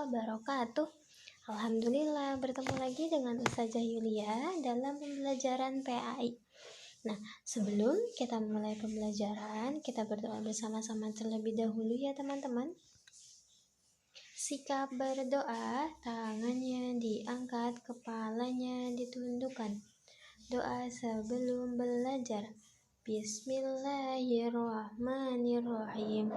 wabarakatuh. Alhamdulillah bertemu lagi dengan Ustazah Yulia dalam pembelajaran PAI. Nah, sebelum kita memulai pembelajaran, kita berdoa bersama-sama terlebih dahulu ya teman-teman. Sikap berdoa, tangannya diangkat, kepalanya ditundukkan. Doa sebelum belajar. Bismillahirrahmanirrahim.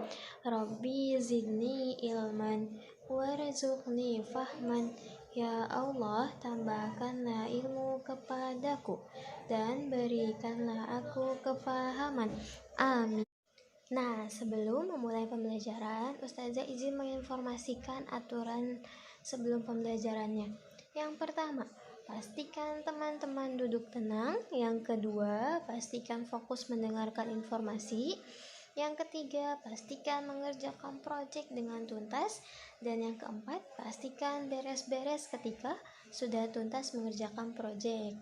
Rabbi zidni ilman warzuqni fahman. Ya Allah, tambahkanlah ilmu kepadaku dan berikanlah aku kefahaman. Amin. Nah, sebelum memulai pembelajaran, Ustazah izin menginformasikan aturan sebelum pembelajarannya. Yang pertama, pastikan teman-teman duduk tenang. Yang kedua, pastikan fokus mendengarkan informasi. Yang ketiga, pastikan mengerjakan proyek dengan tuntas. Dan yang keempat, pastikan beres-beres ketika sudah tuntas mengerjakan proyek.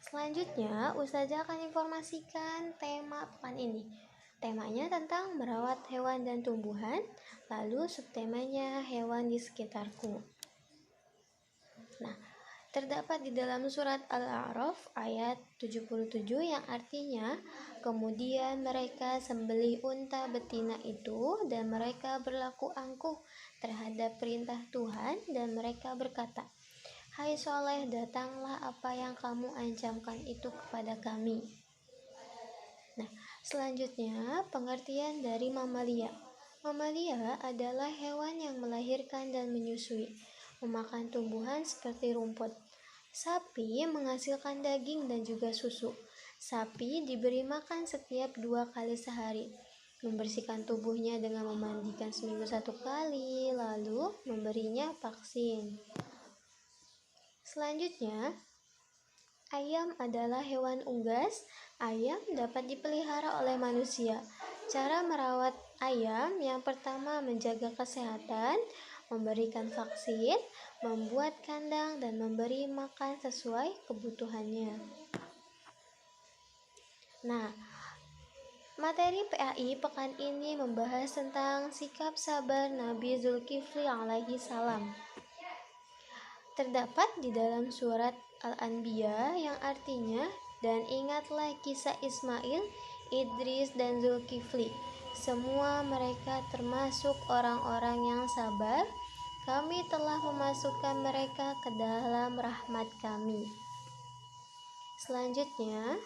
Selanjutnya, Ustazah akan informasikan tema pekan ini. Temanya tentang merawat hewan dan tumbuhan, lalu subtemanya hewan di sekitarku. Nah, terdapat di dalam surat Al-A'raf ayat 77 yang artinya, kemudian mereka sembelih unta betina itu dan mereka berlaku angkuh terhadap perintah Tuhan dan mereka berkata, Hai Soleh, datanglah apa yang kamu ancamkan itu kepada kami. Nah, selanjutnya pengertian dari mamalia. Mamalia adalah hewan yang melahirkan dan menyusui, memakan tumbuhan seperti rumput. Sapi menghasilkan daging dan juga susu. Sapi diberi makan setiap 2 kali sehari, membersihkan tubuhnya dengan memandikan seminggu 1 kali, lalu memberinya vaksin. Selanjutnya, ayam adalah hewan unggas. Ayam dapat dipelihara oleh manusia. Cara merawat ayam yang pertama menjaga kesehatan, memberikan vaksin, membuat kandang, dan memberi makan sesuai kebutuhannya. Nah, materi PAI pekan ini membahas tentang sikap sabar Nabi Zulkifli alaihi salam. Terdapat di dalam surat Al-Anbiya yang artinya, dan ingatlah kisah Ismail, Idris, dan Zulkifli. Semua mereka termasuk orang-orang yang sabar. Kami telah memasukkan mereka ke dalam rahmat kami. Selanjutnya,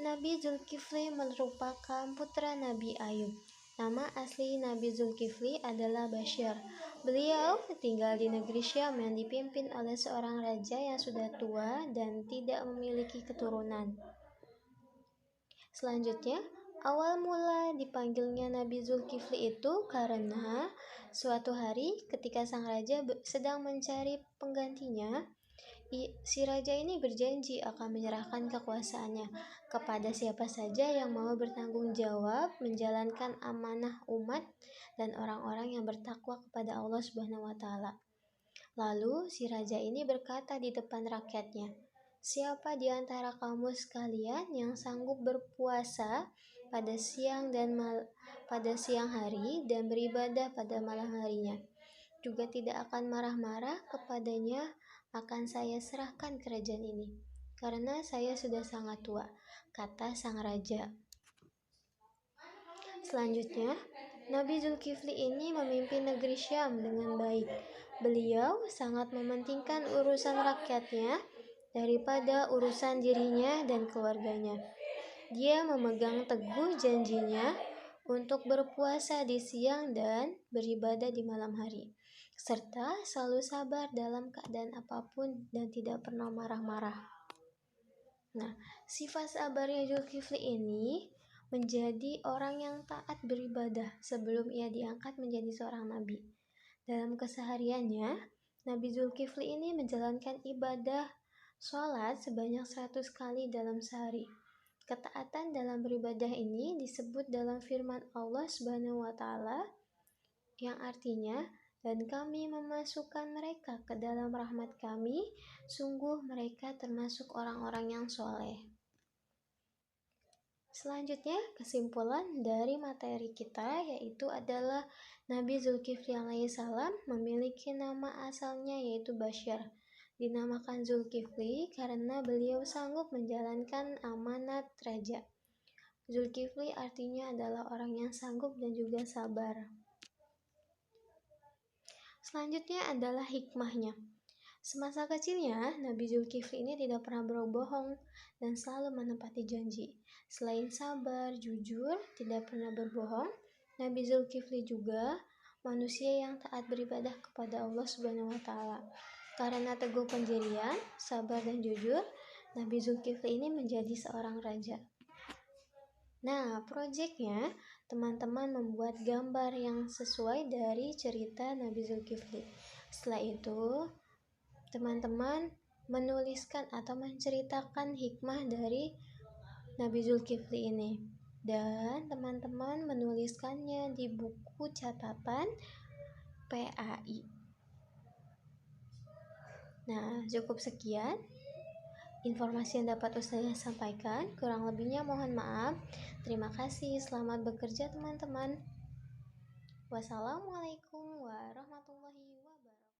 Nabi Zulkifli merupakan putra Nabi Ayub. Nama asli Nabi Zulkifli adalah Bashir. Beliau tinggal di negeri Syam yang dipimpin oleh seorang raja yang sudah tua dan tidak memiliki keturunan. Selanjutnya, awal mula dipanggilnya Nabi Zulkifli itu karena suatu hari ketika sang raja sedang mencari penggantinya, si raja ini berjanji akan menyerahkan kekuasaannya kepada siapa saja yang mau bertanggung jawab menjalankan amanah umat dan orang-orang yang bertakwa kepada Allah Subhanahu wa taala. Lalu si raja ini berkata di depan rakyatnya, "Siapa di antara kamu sekalian yang sanggup berpuasa pada siang hari dan beribadah pada malam harinya, juga tidak akan marah-marah kepadanya, akan saya serahkan kerajaan ini, karena saya sudah sangat tua," kata sang raja. Selanjutnya, Nabi Zulkifli ini memimpin negeri Syam dengan baik. Beliau sangat mementingkan urusan rakyatnya daripada urusan dirinya dan keluarganya. Dia memegang teguh janjinya untuk berpuasa di siang dan beribadah di malam hari, serta selalu sabar dalam keadaan apapun dan tidak pernah marah-marah. Nah, sifat sabarnya Zulkifli ini menjadi orang yang taat beribadah sebelum ia diangkat menjadi seorang nabi. Dalam kesehariannya, Nabi Zulkifli ini menjalankan ibadah sholat sebanyak 100 kali dalam sehari. Ketaatan dalam beribadah ini disebut dalam firman Allah Subhanahu wa taala yang artinya, dan kami memasukkan mereka ke dalam rahmat kami, sungguh mereka termasuk orang-orang yang soleh. Selanjutnya, kesimpulan dari materi kita yaitu adalah Nabi Zulkifli alaihissalam memiliki nama asalnya yaitu Basyar. Dinamakan Zulkifli karena beliau sanggup menjalankan amanat raja. Zulkifli artinya adalah orang yang sanggup dan juga sabar. Selanjutnya adalah hikmahnya. Semasa kecilnya, Nabi Zulkifli ini tidak pernah berbohong dan selalu menepati janji. Selain sabar, jujur, tidak pernah berbohong, Nabi Zulkifli juga manusia yang taat beribadah kepada Allah Subhanahu wa taala. Karena teguh pendirian, sabar dan jujur, Nabi Zulkifli ini menjadi seorang raja. Nah, proyeknya teman-teman membuat gambar yang sesuai dari cerita Nabi Zulkifli. Setelah itu, teman-teman menuliskan atau menceritakan hikmah dari Nabi Zulkifli ini. Dan teman-teman menuliskannya di buku catatan PAI. Nah, cukup sekian informasi yang dapat Ustazah sampaikan. Kurang lebihnya mohon maaf. Terima kasih. Selamat bekerja teman-teman. Wassalamualaikum warahmatullahi wabarakatuh.